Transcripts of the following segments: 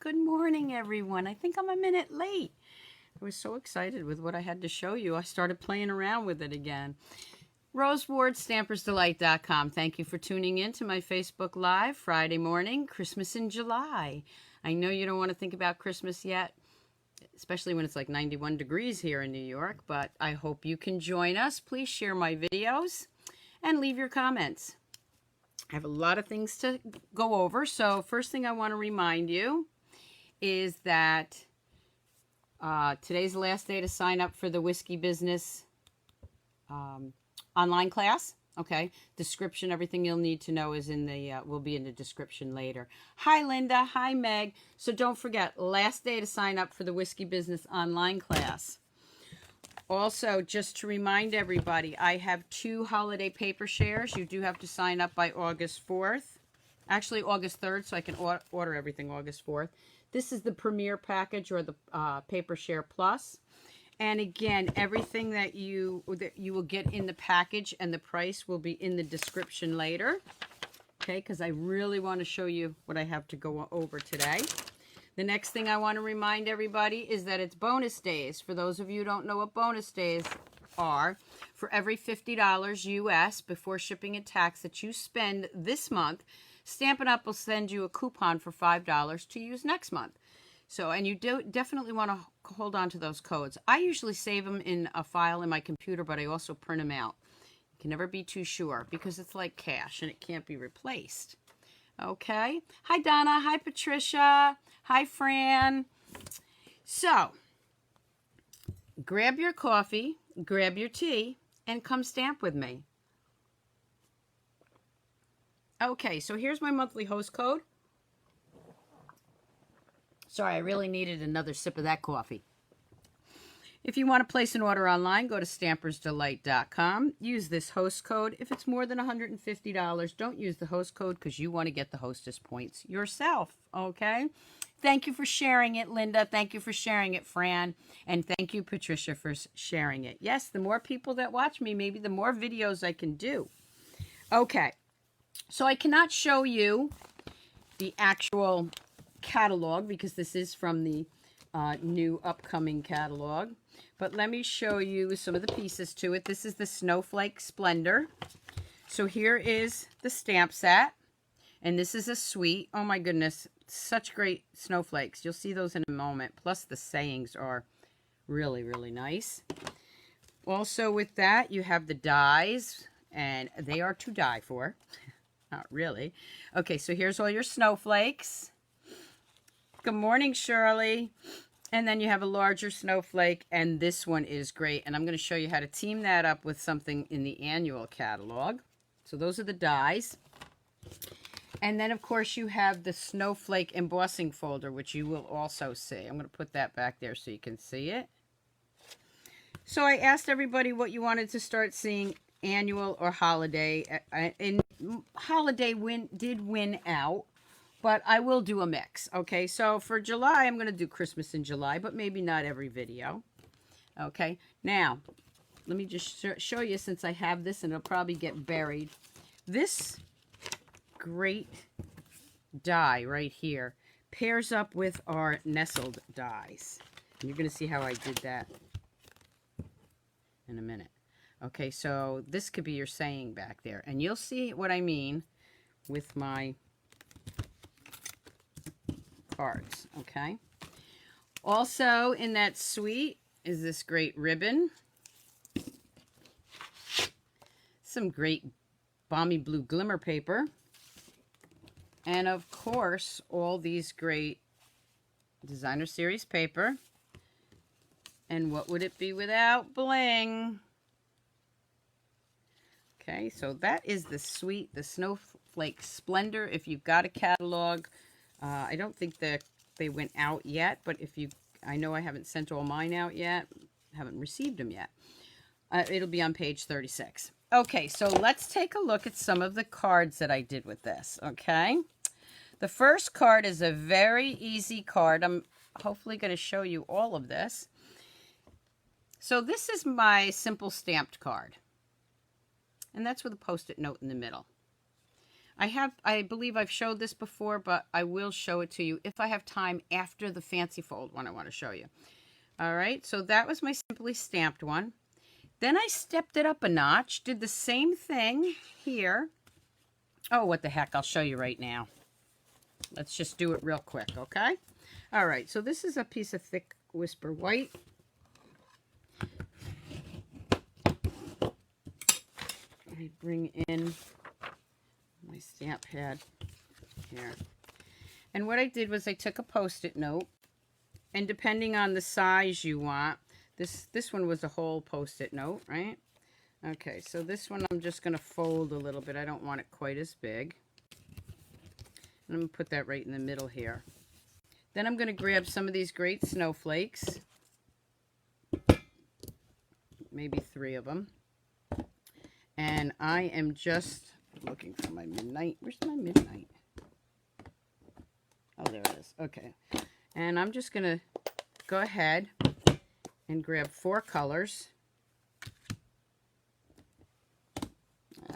Good morning, everyone. I think I'm a minute late. I was so excited with what I had to show you. I started playing around with it again. Rose Ward, StampersDelight.com. Thank you for tuning in to my Facebook Live Friday morning, Christmas in July. I know you don't want to think about Christmas yet, especially when it's like 91 degrees here in New York, but I hope you can join us. Please share my videos and leave your comments. I have a lot of things to go over. So first thing I want to remind you is that today's the last day to sign up for the Whiskey Business online class. Okay, description, everything you'll need to know is in the will be in the description later. Hi Linda, hi Meg. So don't forget, last day to sign up for the Whiskey Business online class. Also, just to remind everybody, I have 2 holiday paper shares. You do have to sign up by August 4th. Actually, August 3rd, so I can order everything August 4th. This is the Premier package, or the Paper Share Plus. And again, everything that you will get in the package and the price will be in the description later. Okay, because I really want to show you what I have to go over today. The next thing I want to remind everybody is that it's bonus days. For those of you who don't know what bonus days are, for every $50 US before shipping and tax that you spend this month, Stampin' Up! Will send you a coupon for $5 to use next month. So, and you definitely want to hold on to those codes. I usually save them in a file in my computer, but I also print them out. You can never be too sure because it's like cash and it can't be replaced. Okay. Hi, Donna. Hi, Patricia. Hi, Fran. So, grab your coffee, grab your tea, and come stamp with me. Okay, so here's my monthly host code. Sorry, I really needed another sip of that coffee. If you want to place an order online, go to StampersDelight.com. Use this host code. If it's more than $150, don't use the host code because you want to get the hostess points yourself, okay? Thank you for sharing it, Linda. Thank you for sharing it, Fran. And thank you, Patricia, for sharing it. Yes, the more people that watch me, maybe the more videos I can do. Okay. So I cannot show you the actual catalog because this is from the new upcoming catalog. But let me show you some of the pieces to it. This is the Snowflake Splendor. So here is the stamp set. And this is a suite. Oh my goodness, such great snowflakes. You'll see those in a moment. Plus the sayings are really, really nice. Also with that, you have the dies. And they are to die for. Not really. Okay, so here's all your snowflakes. Good morning, Shirley. And then you have a larger snowflake, and this one is great. And I'm going to show you how to team that up with something in the annual catalog. So those are the dies. And then, of course, you have the snowflake embossing folder, which you will also see. I'm going to put that back there so you can see it. So I asked everybody what you wanted to start seeing, annual or holiday. And holiday did win out, but I will do a mix. Okay, so for July, I'm going to do Christmas in July, but maybe not every video. Okay, now, let me just show you, since I have this, and it'll probably get buried. This great die right here pairs up with our nestled dies. And you're going to see how I did that in a minute. Okay, so this could be your saying back there. And you'll see what I mean with my cards, okay? Also in that suite is this great ribbon. Some great balmy blue glimmer paper. And of course, all these great designer series paper. And what would it be without bling? Okay, so that is the suite, the Snowflake Splendor. If you've got a catalog, I don't think that they went out yet, but if you, I know I haven't sent all mine out yet, haven't received them yet. It'll be on page 36. Okay, so let's take a look at some of the cards that I did with this, okay? The first card is a very easy card. I'm hopefully going to show you all of this. So this is my simple stamped card. And that's with a post-it note in the middle. I believe I've showed this before, but I will show it to you if I have time after the fancy fold one I want to show you. All right, so that was my Simply Stamped one. Then I stepped it up a notch, did the same thing here. Oh, what the heck, I'll show you right now. Let's just do it real quick, okay? All right, so this is a piece of thick Whisper White. I bring in my stamp pad here. And what I did was I took a Post-it note, and depending on the size you want, this one was a whole Post-it note, right? Okay, so this one I'm just going to fold a little bit. I don't want it quite as big. And I'm going to put that right in the middle here. Then I'm going to grab some of these great snowflakes. Maybe 3 of them. And I am just looking for my midnight. Where's my midnight? Oh, there it is. Okay. And I'm just going to go ahead and grab 4 colors.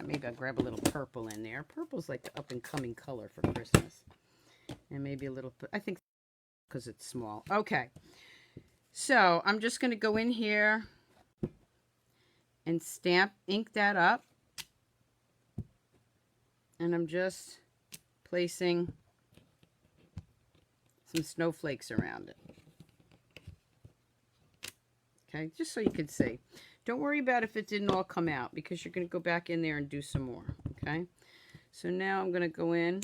Maybe I'll grab a little purple in there. Purple's like the up-and-coming color for Christmas. And maybe a little, I think because it's small. Okay. So I'm just going to go in here and ink that up. And I'm just placing some snowflakes around it. Okay, just so you can see. Don't worry about if it didn't all come out, because you're going to go back in there and do some more. Okay, so now I'm going to go in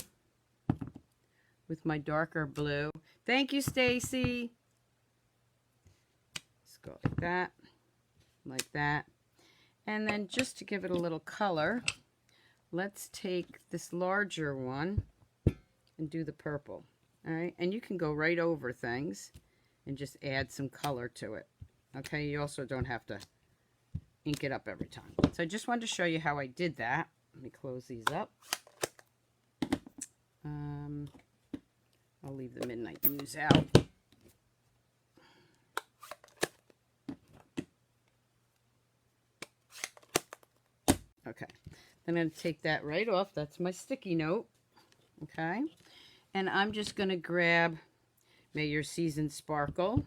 with my darker blue. Thank you, Stacy. Let's go like that. And then just to give it a little color, let's take this larger one and do the purple. All right, and you can go right over things and just add some color to it. Okay, you also don't have to ink it up every time. So I just wanted to show you how I did that. Let me close these up. I'll leave the Midnight Muse out. Okay, then I'm going to take that right off. That's my sticky note. Okay, and I'm just going to grab May Your Season Sparkle.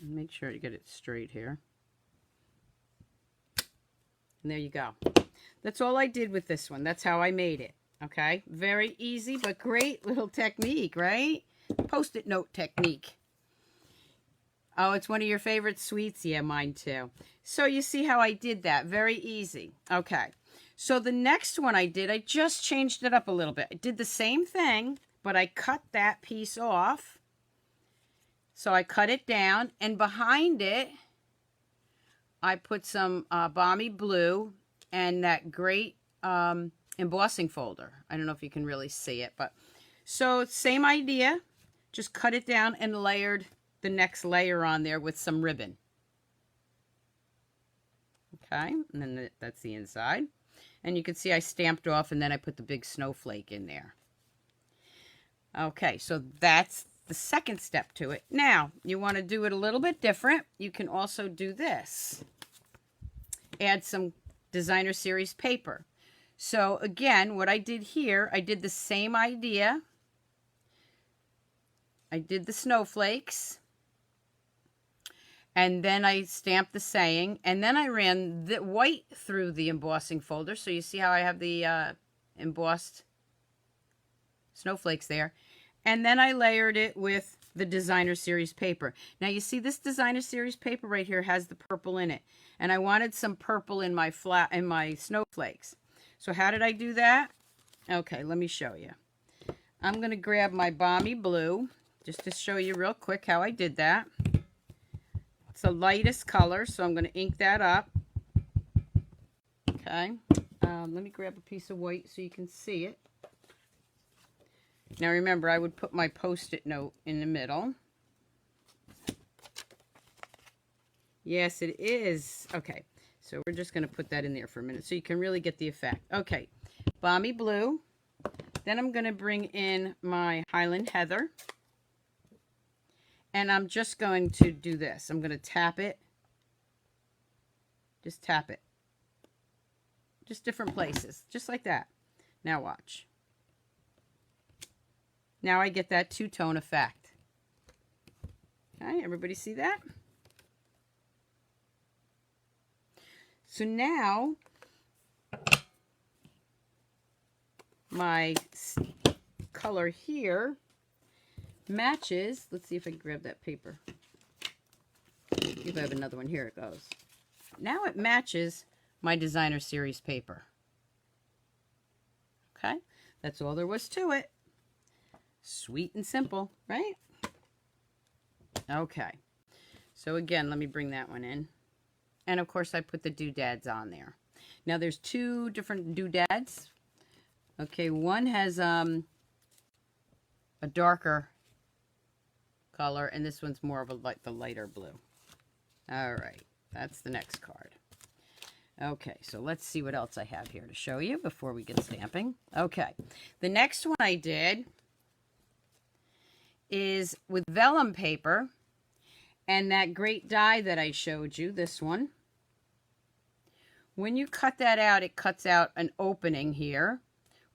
Make sure you get it straight here. And there you go. That's all I did with this one. That's how I made it. Okay? Very easy, but great little technique, right? Post-it note technique. Oh, it's one of your favorite sweets? Yeah, mine too. So you see how I did that. Very easy. Okay. So the next one I did, I just changed it up a little bit. I did the same thing, but I cut that piece off. So I cut it down, and behind it, I put some balmy blue and that great embossing folder. I don't know if you can really see it, but so same idea. Just cut it down and layered the next layer on there with some ribbon. Okay, and then that's the inside. And you can see I stamped off, and then I put the big snowflake in there. Okay, so that's the second step to it. Now, you want to do it a little bit different. You can also do this. Add some designer series paper. So again, what I did here, I did the same idea. I did the snowflakes. And then I stamped the saying. And then I ran the white through the embossing folder. So you see how I have the embossed snowflakes there. And then I layered it with the designer series paper. Now you see this designer series paper right here has the purple in it. And I wanted some purple in my snowflakes. So how did I do that? Okay, let me show you. I'm going to grab my balmy blue just to show you real quick how I did that. It's the lightest color, so I'm going to ink that up. Okay, let me grab a piece of white so you can see it. Now remember, I would put my Post-it note in the middle. Yes, it is. Okay, so we're just going to put that in there for a minute so you can really get the effect. Okay, balmy blue. Then I'm going to bring in my Highland Heather. And I'm just going to do this. I'm going to tap it. Just tap it. Just different places, just like that. Now watch. Now I get that two-tone effect. Okay, everybody see that? So now my color here matches. Let's see if I can grab that paper. See if I have another one. Here it goes. Now it matches my designer series paper. Okay, that's all there was to it. Sweet and simple, right? Okay, so again, let me bring that one in. And of course I put the doodads on there. Now there's two different doodads. Okay, one has a darker color, and this one's more of the lighter blue. All right, that's the next card. Okay, so let's see what else I have here to show you before we get stamping. Okay, the next one I did is with vellum paper and that great die that I showed you, this one. When you cut that out, it cuts out an opening here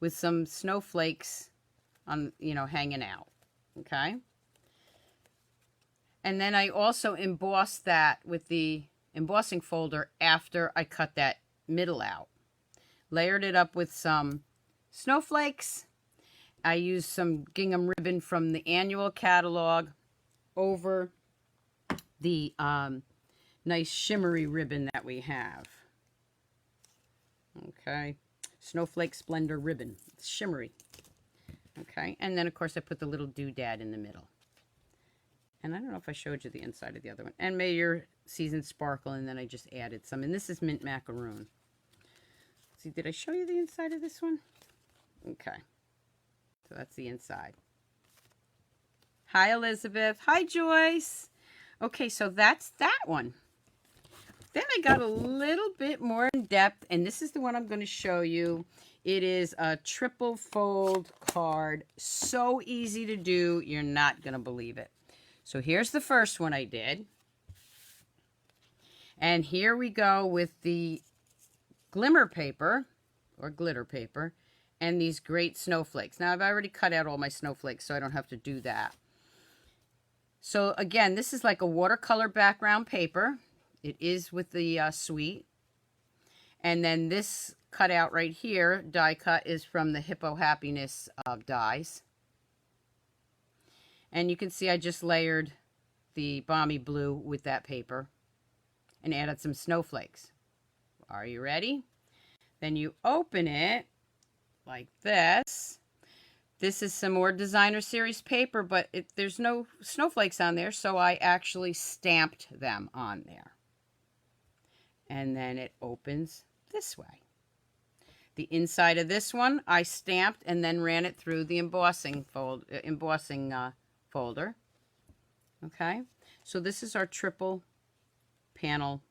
with some snowflakes on, hanging out, okay? And then I also embossed that with the embossing folder after I cut that middle out. Layered it up with some snowflakes. I used some gingham ribbon from the annual catalog over the nice shimmery ribbon that we have. Okay, Snowflake Splendor ribbon. It's shimmery. Okay, and then of course I put the little doodad in the middle. And I don't know if I showed you the inside of the other one. And May Your Season Sparkle, and then I just added some. And this is mint macaroon. See, did I show you the inside of this one? Okay. So that's the inside. Hi, Elizabeth. Hi, Joyce. Okay, so that's that one. Then I got a little bit more in depth, and this is the one I'm going to show you. It is a triple fold card. So easy to do, you're not going to believe it. So here's the first one I did. And here we go with the glimmer paper, or glitter paper, and these great snowflakes. Now, I've already cut out all my snowflakes, so I don't have to do that. So again, this is like a watercolor background paper. It is with the suite. And then this cutout right here, die cut, is from the Hippo Happiness dies. And you can see I just layered the balmy blue with that paper and added some snowflakes. Are you ready? Then you open it like this. This is some more designer series paper, but there's no snowflakes on there, so I actually stamped them on there. And then it opens this way. The inside of this one I stamped and then ran it through the embossing folder. Okay, so this is our triple panel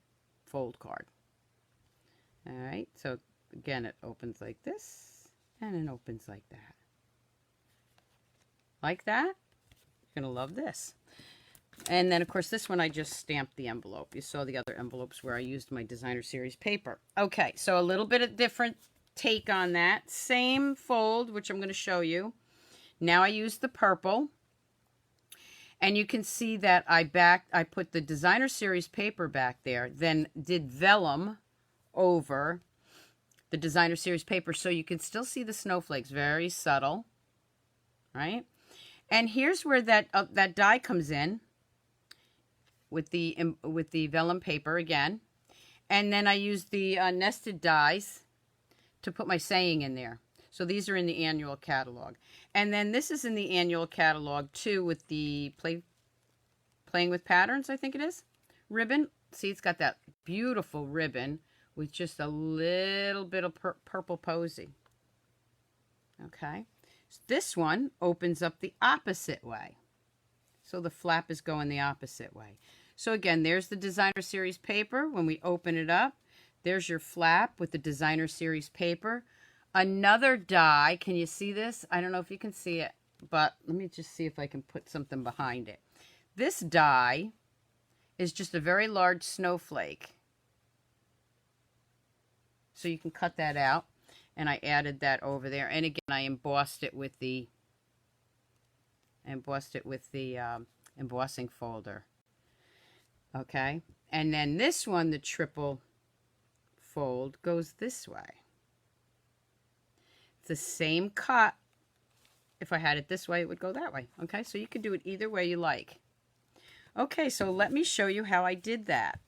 fold card. All right, so again, it opens like this and it opens like that. Like that? You're gonna love this. And then of course this one I just stamped the envelope. You saw the other envelopes where I used my designer series paper. Okay, so a little bit of different take on that. Same fold, which I'm going to show you. Now I use the purple. And you can see that I put the designer series paper back there, then did vellum over the designer series paper, so you can still see the snowflakes, very subtle, right? And here's where that die comes in with the vellum paper again, and then I used the nested dies to put my saying in there. So these are in the annual catalog. And then this is in the annual catalog too with the Playing with Patterns, I think it is, ribbon. See, it's got that beautiful ribbon with just a little bit of purple posy. Okay. So this one opens up the opposite way. So the flap is going the opposite way. So again, there's the designer series paper. When we open it up, there's your flap with the designer series paper. Another die. Can you see this? I don't know if you can see it, but let me just see if I can put something behind it. This die is just a very large snowflake. So you can cut that out. And I added that over there. And again, I embossed it with the embossing folder. Okay. And then this one, the triple fold, goes this way. It's the same cut. If I had it this way, it would go that way. Okay, so you can do it either way you like. Okay, so let me show you how I did that.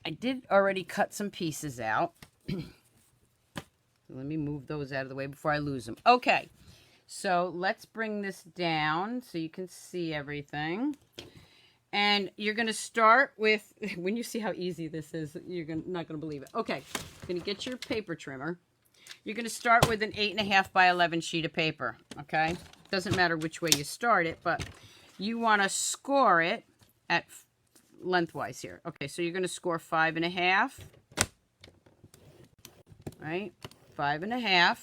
I did already cut some pieces out. Let me move those out of the way before I lose them. Okay, so let's bring this down so you can see everything. And you're going to start with, when you see how easy this is, you're not going to believe it. Okay, you're going to get your paper trimmer. You're going to start with an 8.5 by 11 sheet of paper, okay? Doesn't matter which way you start it, but you want to score it at lengthwise here. Okay, so you're going to score 5.5, right? 5.5.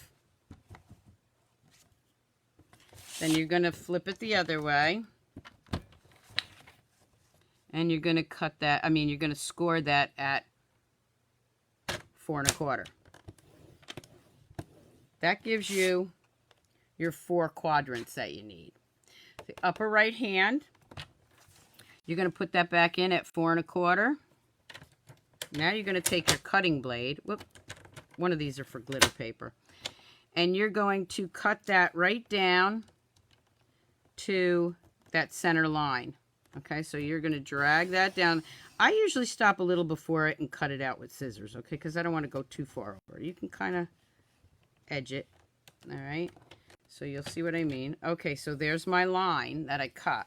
Then you're going to flip it the other way. And you're going to cut that, you're going to score that at 4.25. That gives you your 4 quadrants that you need. The upper right hand, you're going to put that back in at 4.25. Now you're going to take your cutting blade. Whoop, one of these are for glitter paper. And you're going to cut that right down to that center line. Okay, so you're going to drag that down. I usually stop a little before it and cut it out with scissors, okay, because I don't want to go too far over. You can kind of edge it, all right? So you'll see what I mean. Okay, so there's my line that I cut.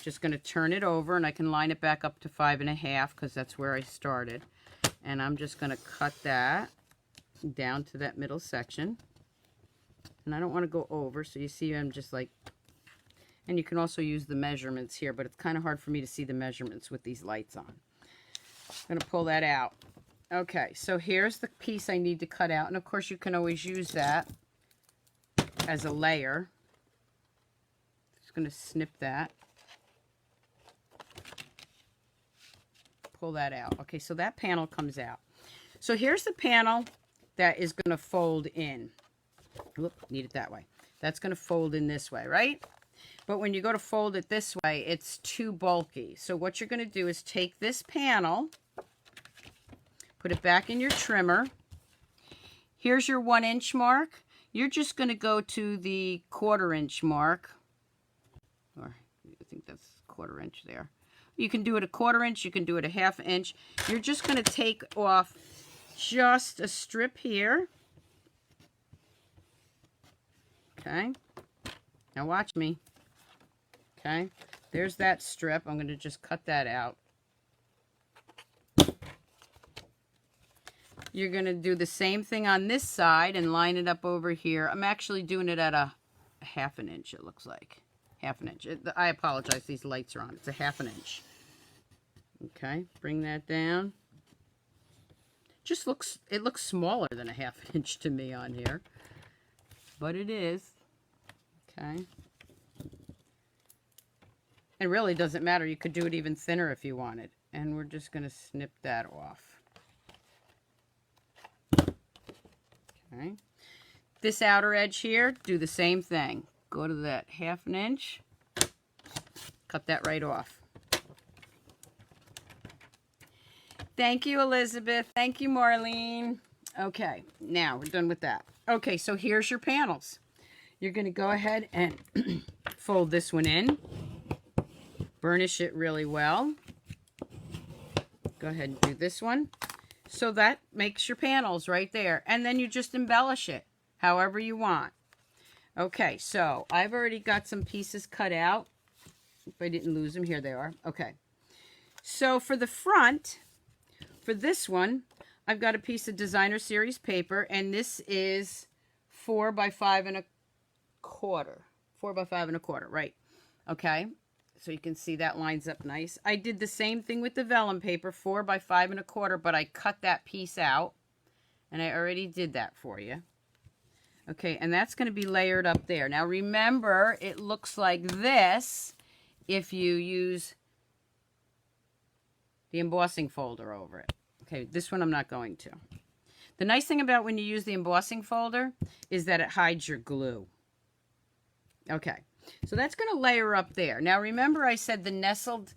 Just going to turn it over, and I can line it back up to 5.5 because that's where I started. And I'm just going to cut that down to that middle section. And I don't want to go over, so you see I'm just like... And you can also use the measurements here, but it's kind of hard for me to see the measurements with these lights on. I'm going to pull that out. Okay, so here's the piece I need to cut out. And of course, you can always use that as a layer. Just going to snip that. Pull that out. Okay, so that panel comes out. So here's the panel that is going to fold in. Oop, need it that way. That's going to fold in this way, right? But when you go to fold it this way, it's too bulky. So what you're going to do is take this panel, put it back in your trimmer. Here's your 1-inch mark. You're just going to go to the 1/4 inch mark. Or I think that's 1/4 inch there. You can do it a 1/4 inch. You can do it a 1/2 inch. You're just going to take off just a strip here. Okay. Now watch me. Okay, there's that strip. I'm going to just cut that out. You're going to do the same thing on this side and line it up over here. I'm actually doing it at a 1/2 inch, it looks like. 1/2 inch. I apologize, these lights are on. It's a 1/2 inch. Okay, bring that down. Just looks, it looks smaller than a 1/2 inch to me on here. But it is. Okay. It really doesn't matter. You could do it even thinner if you wanted. And we're just going to snip that off. Okay. This outer edge here, do the same thing. Go to that 1/2 inch. Cut that right off. Thank you, Elizabeth. Thank you, Marlene. Okay, now we're done with that. Okay, so here's your panels. You're going to go ahead and fold this one in. Burnish it really well. Go ahead and do this one. So that makes your panels right there. And then you just embellish it however you want. Okay, so I've already got some pieces cut out. If I didn't lose them, here they are. Okay. So for the front, for this one, I've got a piece of designer series paper, and this is 4 by 5.25. 4 by 5.25, right? Okay. So you can see that lines up nice. I did the same thing with the vellum paper, 4 by 5.25, but I cut that piece out, and I already did that for you. Okay, and that's going to be layered up there. Now remember, it looks like this if you use the embossing folder over it. Okay, this one I'm not going to. The nice thing about when you use the embossing folder is that it hides your glue. Okay, so that's going to layer up there. Now remember I said the nestled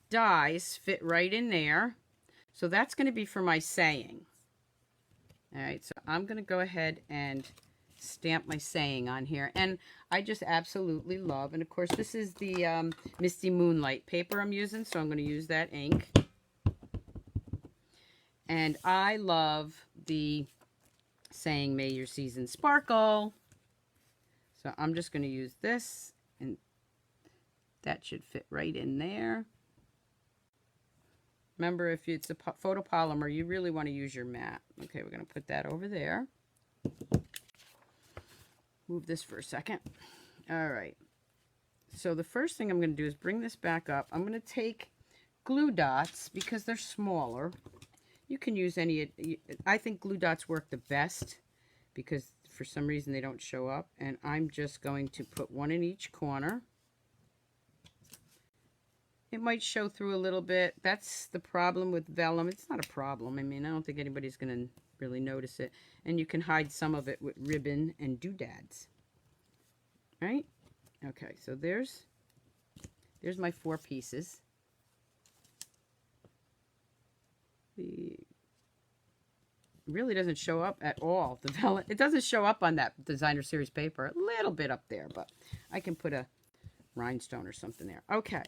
dies fit right in there. So that's going to be for my saying. All right, so I'm going to go ahead and stamp my saying on here. And I just absolutely love, and of course this is the Misty Moonlight paper I'm using, so I'm going to use that ink. And I love the saying, may your season sparkle. So I'm just going to use this, and that should fit right in there. Remember, if it's a photopolymer, you really want to use your mat. Okay, we're going to put that over there. Move this for a second. All right. So the first thing I'm going to do is bring this back up. I'm going to take glue dots because they're smaller. You can use any, I think glue dots work the best because for some reason they don't show up. And I'm just going to put one in each corner. It might show through a little bit. That's the problem with vellum. It's not a problem. I mean, I don't think anybody's going to really notice it. And you can hide some of it with ribbon and doodads. Right? Okay, so there's my 4 pieces. It really doesn't show up at all. The vellum, it doesn't show up on that designer series paper. A little bit up there, but I can put a rhinestone or something there. Okay.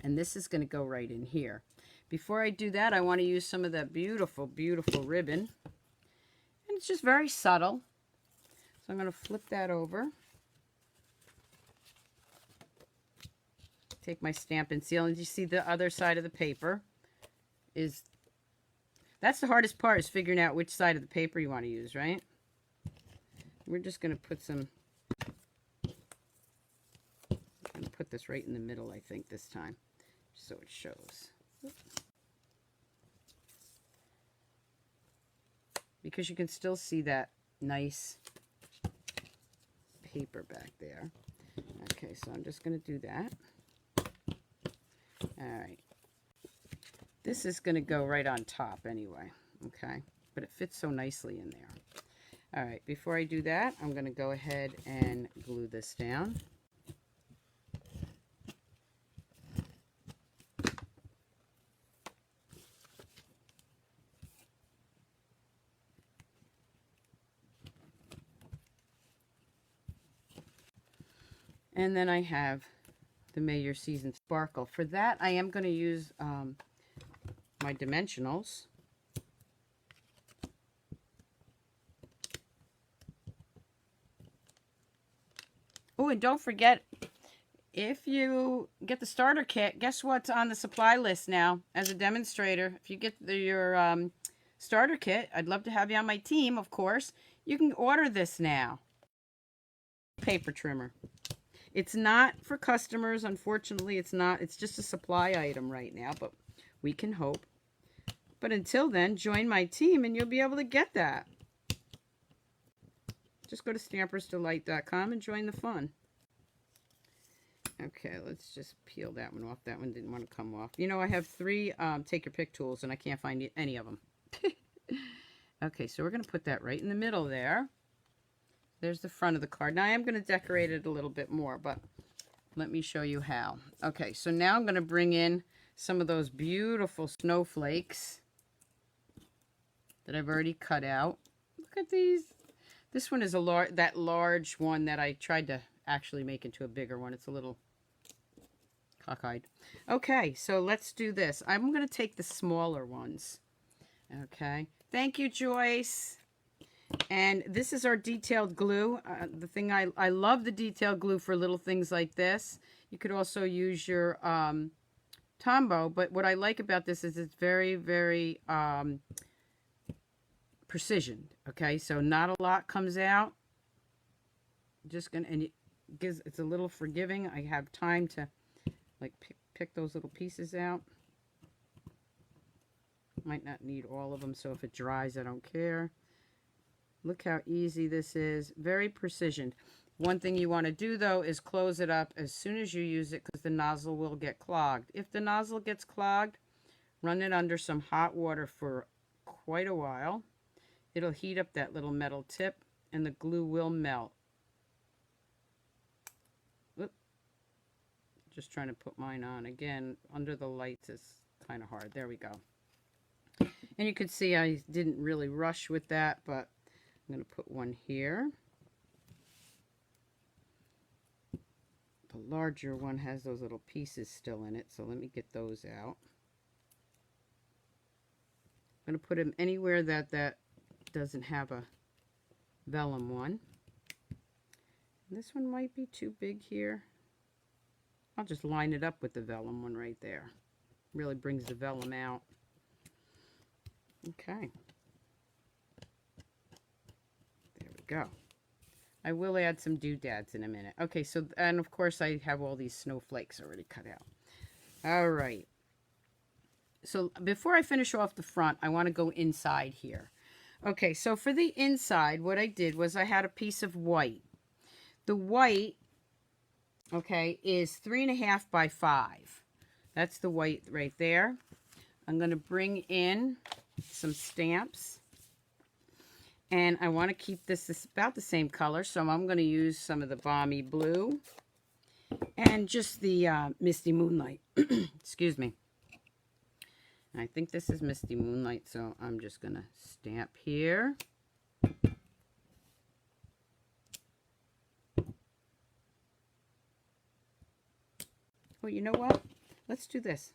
And this is going to go right in here. Before I do that, I want to use some of that beautiful, beautiful ribbon. And it's just very subtle. So I'm going to flip that over. Take my Stampin' Seal. And you see the other side of the paper is... That's the hardest part, is figuring out which side of the paper you want to use, right? We're just going to put some... I'm going to put this right in the middle, I think, this time, so it shows. Because you can still see that nice paper back there. Okay, so I'm just going to do that. All right. This is going to go right on top anyway, okay? But it fits so nicely in there. All right, before I do that, I'm going to go ahead and glue this down. And then I have the May Your Season Sparkle. For that, I am going to use my dimensionals. Oh, and don't forget, if you get the starter kit, guess what's on the supply list now as a demonstrator? If you get your starter kit, I'd love to have you on my team, of course. You can order this now. Paper trimmer. It's not for customers, unfortunately. It's not. It's just a supply item right now, but we can hope. But until then, join my team and you'll be able to get that. Just go to stampersdelight.com and join the fun. Okay, let's just peel that one off. That one didn't want to come off. You know, I have 3 take your pick tools and I can't find any of them. Okay, so we're going to put that right in the middle there. There's the front of the card. Now I am going to decorate it a little bit more, but let me show you how. Okay, so now I'm going to bring in some of those beautiful snowflakes that I've already cut out. Look at these. This one is that large one that I tried to actually make into a bigger one. It's a little cockeyed. Okay, so let's do this. I'm going to take the smaller ones. Okay. Thank you, Joyce. And this is our detailed glue. The thing I love the detailed glue for little things like this. You could also use your Tombow, but what I like about this is it's very, very precision. Okay, so not a lot comes out. Just gonna, and it's a little forgiving. I have time to like pick those little pieces out. Might not need all of them, so if it dries, I don't care. Look how easy this is. Very precision. One thing you want to do, though, is close it up as soon as you use it because the nozzle will get clogged. If the nozzle gets clogged, run it under some hot water for quite a while. It'll heat up that little metal tip and the glue will melt. Whoop. Just trying to put mine on. Again, under the lights is kind of hard. There we go. And you can see I didn't really rush with that, but I'm going to put one here. The larger one has those little pieces still in it, so let me get those out. I'm going to put them anywhere that doesn't have a vellum one. This one might be too big here. I'll just line it up with the vellum one right there. Really brings the vellum out. Okay. There we go. I will add some doodads in a minute. Okay, so, and of course I have all these snowflakes already cut out. All right. So before I finish off the front, I want to go inside here. Okay, so for the inside, what I did was I had a piece of white. The white, okay, is 3.5 by 5. That's the white right there. I'm going to bring in some stamps. And I want to keep this about the same color, so I'm going to use some of the Balmy Blue and just the Misty Moonlight. Excuse me. I think this is Misty Moonlight, so I'm just going to stamp here. Well, you know what? Let's do this.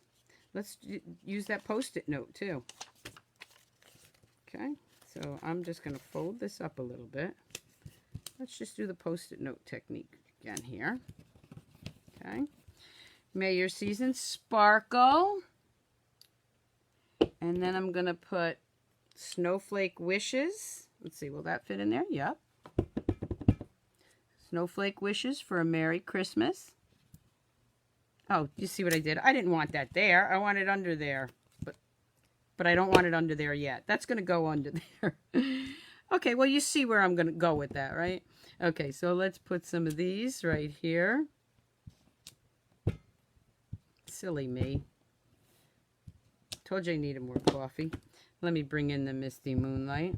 Let's use that Post-it note, too. Okay. So I'm just going to fold this up a little bit. Let's just do the Post-it note technique again here. Okay. May your season sparkle. And then I'm going to put Snowflake Wishes. Let's see, will that fit in there? Yep. Snowflake Wishes for a Merry Christmas. Oh, you see what I did? I didn't want that there. I want it under there. But I don't want it under there yet. That's going to go under there. Okay, well, you see where I'm going to go with that, right? Okay, so let's put some of these right here. Silly me. Told you I needed more coffee. Let me bring in the Misty Moonlight.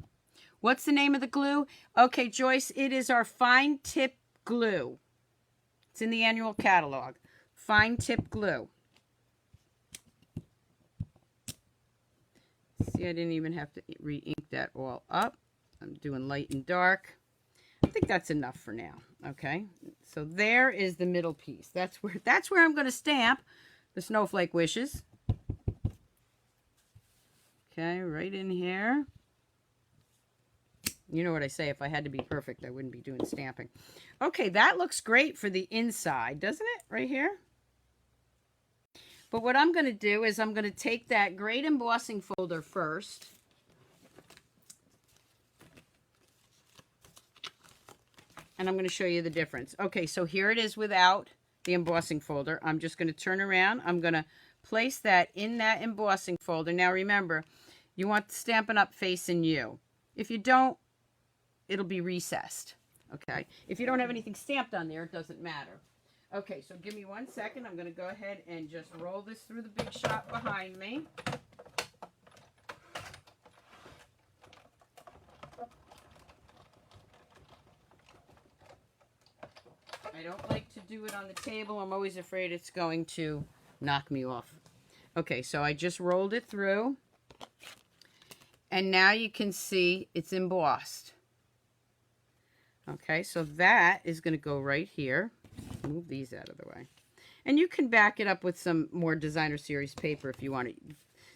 What's the name of the glue? Okay, Joyce, it is our fine tip glue. It's in the annual catalog. Fine tip glue. See, I didn't even have to re-ink that all up. I'm doing light and dark. I think that's enough for now. Okay, so there is the middle piece. That's where I'm going to stamp the Snowflake Wishes. Okay, right in here. You know what I say, if I had to be perfect, I wouldn't be doing stamping. Okay, that looks great for the inside, doesn't it? Right here. But what I'm going to do is I'm going to take that great embossing folder first. And I'm going to show you the difference. Okay, so here it is without the embossing folder. I'm just going to turn around. I'm going to place that in that embossing folder. Now remember, you want the Stampin' Up! Facing you. If you don't, it'll be recessed. Okay, if you don't have anything stamped on there, it doesn't matter. Okay, so give me 1 second. I'm going to go ahead and just roll this through the big shot behind me. I don't like to do it on the table. I'm always afraid it's going to knock me off. Okay, so I just rolled it through. And now you can see it's embossed. Okay, so that is going to go right here. Move these out of the way. And you can back it up with some more designer series paper if you want it.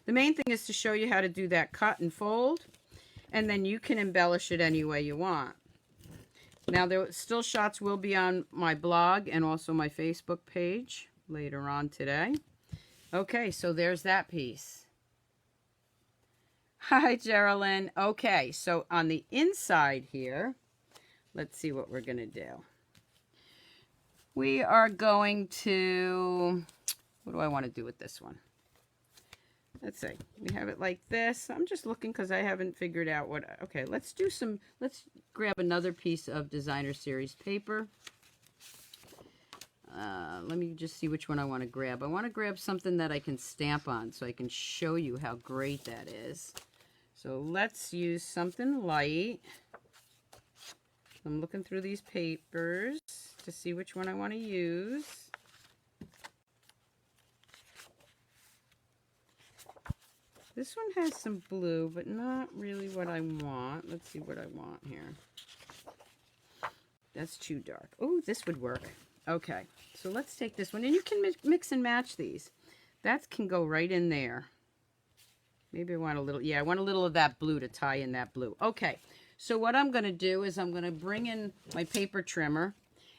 The main thing is to show you how to do that cut and fold, and then you can embellish it any way you want. Now, there still shots will be on my blog and also my Facebook page later on today. Okay, so there's that piece. Hi, Geraldine. Okay, so on the inside here, let's see what we're going to do. We are going to, what do I want to do with this one? Let's see. We have it like this. I'm just looking because I haven't figured out what, okay, let's grab another piece of designer series paper. Let me just see which one I want to grab. I want to grab something that I can stamp on so I can show you how great that is. So let's use something light. I'm looking through these papers to see which one I want to use. This one has some blue, but not really what I want. Let's see what I want here. That's too dark. Oh, this would work. Okay, so let's take this one. And you can mix and match these. That can go right in there. Maybe I want a little, yeah, I want a little of that blue to tie in that blue. Okay, so what I'm going to do is I'm going to bring in my paper trimmer.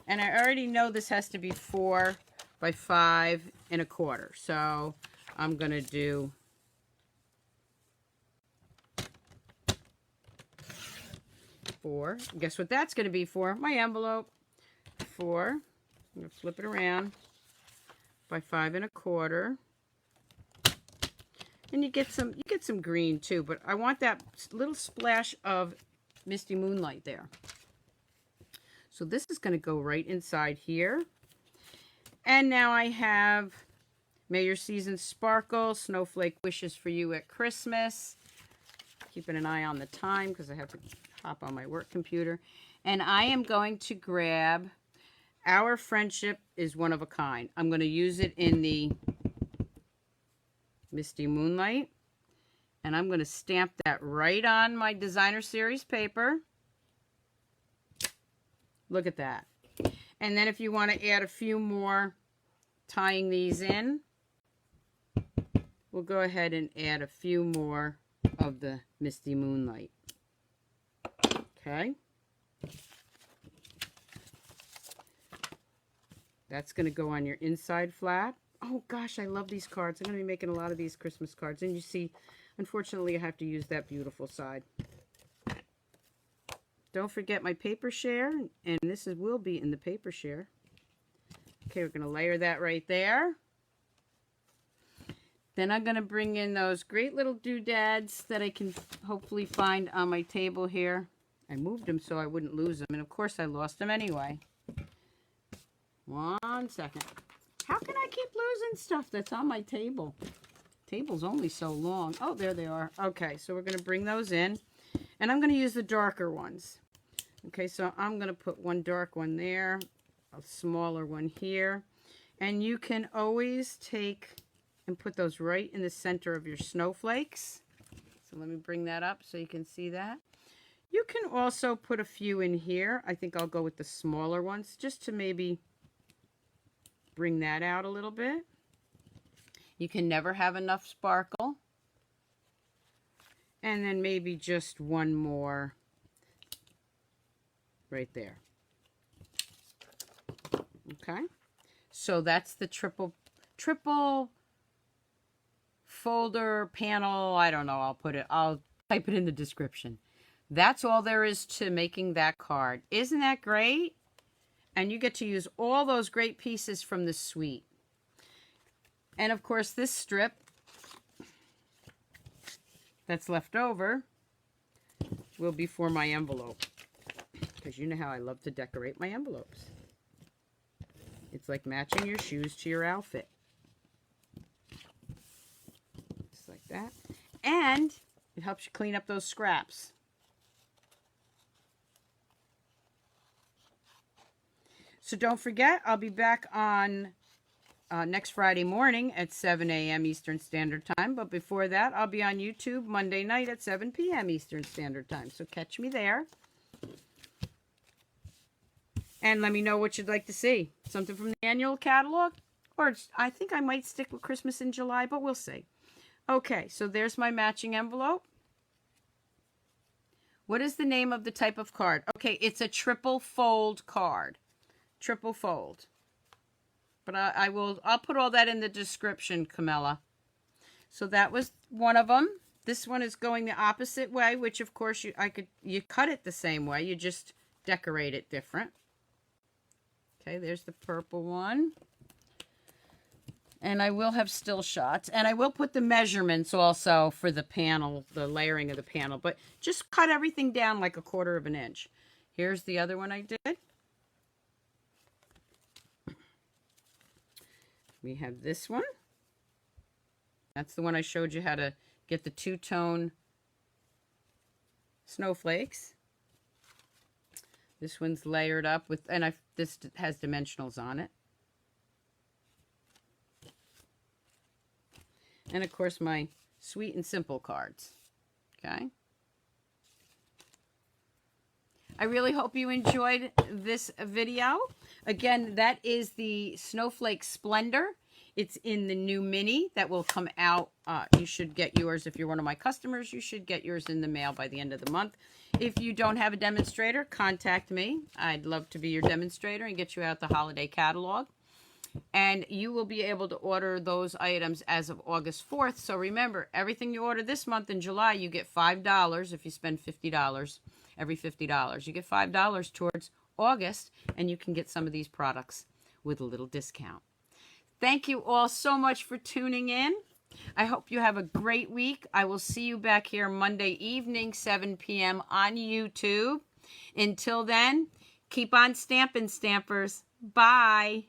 And I already know this has to be 4 by 5 1/4. So I'm going to do 4. Guess what that's going to be for? My envelope. 4. I'm going to flip it around by 5 1/4. And you get some green too, but I want that little splash of misty moonlight there. So this is going to go right inside here. And now I have May Your Season Sparkle, Snowflake Wishes for You at Christmas. Keeping an eye on the time because I have to hop on my work computer. And I am going to grab Our Friendship is One of a Kind. I'm going to use it in the Misty Moonlight. And I'm going to stamp that right on my designer series paper. Look at that. And then if you want to add a few more tying these in, we'll go ahead and add a few more of the Misty Moonlight. Okay. That's going to go on your inside flap. Oh gosh, I love these cards. I'm going to be making a lot of these Christmas cards. And you see, unfortunately, I have to use that beautiful side. Don't forget my paper share, and this will be in the paper share. Okay, we're going to layer that right there. Then I'm going to bring in those great little doodads that I can hopefully find on my table here. I moved them so I wouldn't lose them, and of course I lost them anyway. 1 second. How can I keep losing stuff that's on my table? Table's only so long. Oh, there they are. Okay, so we're going to bring those in. And I'm going to use the darker ones. Okay, so I'm going to put one dark one there, a smaller one here. And you can always take and put those right in the center of your snowflakes. So let me bring that up so you can see that. You can also put a few in here. I think I'll go with the smaller ones just to maybe bring that out a little bit. You can never have enough sparkle. And then maybe just one more right there. Okay. So that's the triple folder panel. I don't know. I'll type it in the description. That's all there is to making that card. Isn't that great? And you get to use all those great pieces from the suite. And of course, this strip that's left over will be for my envelope. Because you know how I love to decorate my envelopes. It's like matching your shoes to your outfit. Just like that. And it helps you clean up those scraps. So don't forget, I'll be back on next Friday morning at 7 a.m. Eastern Standard Time. But before that, I'll be on YouTube Monday night at 7 p.m. Eastern Standard Time. So catch me there. And let me know what you'd like to see. Something from the annual catalog? Or I think I might stick with Christmas in July, but we'll see. Okay, so there's my matching envelope. What is the name of the type of card? Okay, it's a triple fold card. Triple fold. But I'll put all that in the description, Camilla. So that was one of them. This one is going the opposite way, which of course you cut it the same way. You just decorate it different. Okay, there's the purple one. And I will have still shots. And I will put the measurements also for the panel, the layering of the panel. But just cut everything down like 1/4 of an inch. Here's the other one I did. We have this one. That's the one I showed you how to get the two-tone snowflakes. This one's layered up with, and this has dimensionals on it. And of course my Sweet and Simple cards. Okay. I really hope you enjoyed this video. Again, that is the Snowflake Splendor. It's in the new mini that will come out. You should get yours. If you're one of my customers, you should get yours in the mail by the end of the month. If you don't have a demonstrator, contact me. I'd love to be your demonstrator and get you out the holiday catalog. And you will be able to order those items as of August 4th. So remember, everything you order this month in July, you get $5 if you spend $50. Every $50. You get $5 towards August, and you can get some of these products with a little discount. Thank you all so much for tuning in. I hope you have a great week. I will see you back here Monday evening, 7 p.m. on YouTube. Until then, keep on stamping, stampers. Bye.